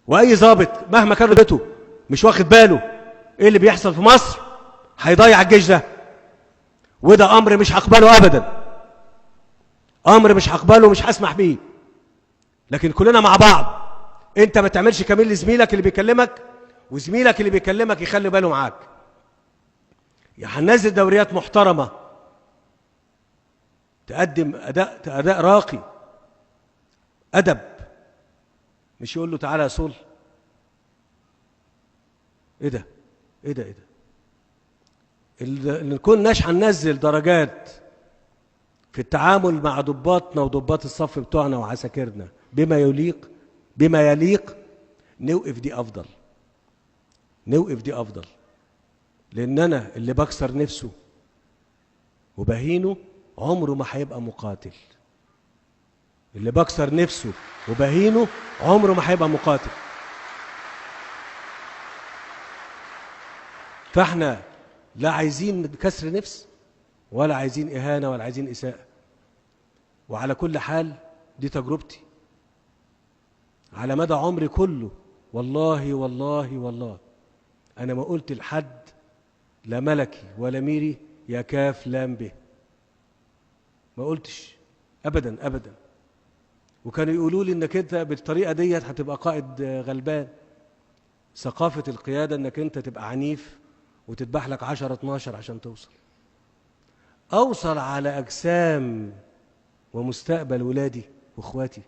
واي ضابط مهما كان رتبته مش واخد باله ايه اللي بيحصل في مصر هيضيع الجيش ده. وده امر مش هقبله ابدا، امر مش هقبله ومش هسمح بيه. لكن كلنا مع بعض، انت ما تعملش كمين لزميلك اللي بيكلمك، وزميلك اللي بيكلمك يخلي باله معاك. يا هننزل دوريات محترمه تقدم اداء راقي، ادب، مش يقول له تعالى يا صول. ايه ده ايه ده ايه ده؟ اللي نكوناش هننزل درجات في التعامل مع ضباطنا وضباط الصف بتوعنا وعساكرنا بما يليق، نوقف دي افضل، نوقف دي افضل. لان انا اللي بكسر نفسه وبهينه عمره ما هيبقى مقاتل. اللي بكسر نفسه وبهينه عمره ما هيبقى مقاتل. فاحنا لا عايزين كسر نفس ولا عايزين اهانه ولا عايزين اساءه. وعلى كل حال دي تجربتي على مدى عمري كله. والله والله والله انا ما قلت لحد لا ملكي ولا ميري يا كاف لام به، ما قلتش ابدا ابدا. وكانوا يقولوا لي انك انت بالطريقه ديت هتبقى قائد غلبان. ثقافه القياده انك انت تبقى عنيف وتذبح لك 10 12 عشان اوصل على اجسام ومستقبل ولادي واخواتي.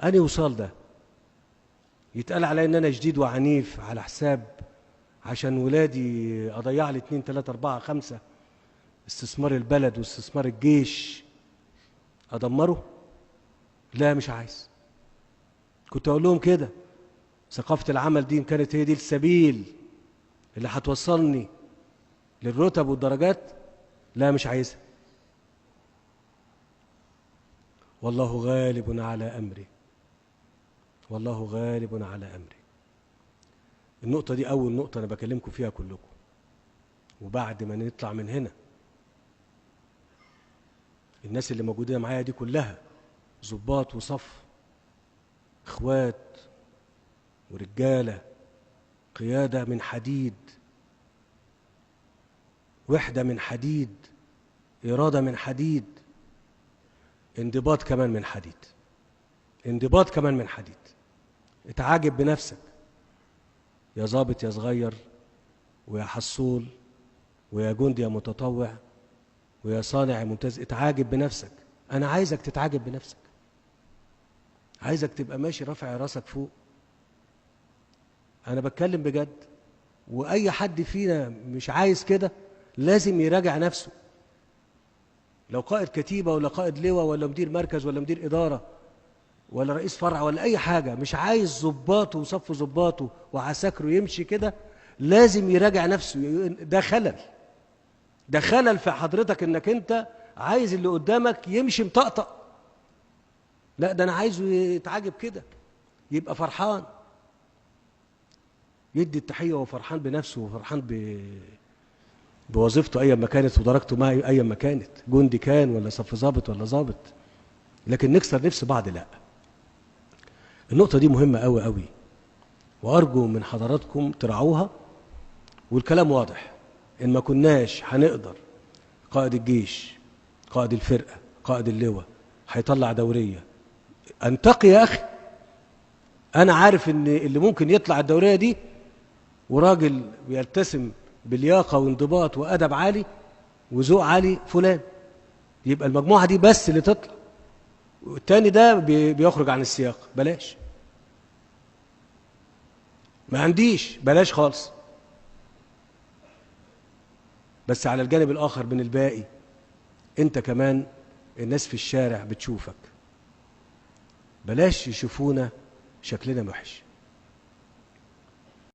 اني وصال ده يتقال علي ان انا شديد وعنيف على حساب عشان ولادي اضيع لي 2 3 4 5 استثمار البلد واستثمار الجيش ادمره؟ لا مش عايز. كنت اقول لهم كده، ثقافه العمل دي كانت هي دي السبيل اللي هتوصلني للرتب والدرجات، لا مش عايزها. والله غالب على امره، والله غالب على امره. النقطه دي اول نقطه انا بكلمكم فيها كلكم. وبعد ما نطلع من هنا الناس اللي موجوده معايا دي كلها ضباط وصف، اخوات ورجاله، قياده من حديد، وحده من حديد، اراده من حديد، انضباط كمان من حديد، انضباط كمان من حديد. اتعاجب بنفسك يا ضابط يا صغير ويا حصول ويا جندي يا متطوع ويا صانع يا ممتاز. اتعاجب بنفسك. انا عايزك تتعاجب بنفسك، عايزك تبقى ماشي رافع راسك فوق. انا بتكلم بجد. واي حد فينا مش عايز كده لازم يراجع نفسه. لو قائد كتيبه ولا قائد لواء ولا مدير مركز ولا مدير اداره ولا رئيس فرع ولا اي حاجه مش عايز ضباطه وصف ضباطه وعساكره يمشي كده، لازم يراجع نفسه. ده خلل، ده خلل في حضرتك انك انت عايز اللي قدامك يمشي مطقطق. لا ده انا عايزه يتعاجب كده، يبقى فرحان، يدي التحيه وهو فرحان بنفسه وفرحان بوظيفته ايا ما كانت ودرجته ما ايا ما كانت، جندي كان ولا صف ضابط ولا ضابط. لكن نكسر نفس بعض لا. النقطه دي مهمه قوي قوي، وارجو من حضراتكم ترعوها. والكلام واضح، ان ما كناش هنقدر، قائد الجيش، قائد الفرقه، قائد اللواء هيطلع دوريه. انتقي يا اخي. انا عارف ان اللي ممكن يطلع الدوريه دي وراجل بيلتزم بلياقه وانضباط وادب عالي وذوق عالي فلان، يبقى المجموعه دي بس اللي تطلع، والتاني ده بيخرج عن السياق. بلاش، ما عنديش، بلاش خالص. بس على الجانب الاخر من الباقي، انت كمان الناس في الشارع بتشوفك، بلاش يشوفونا شكلنا وحش.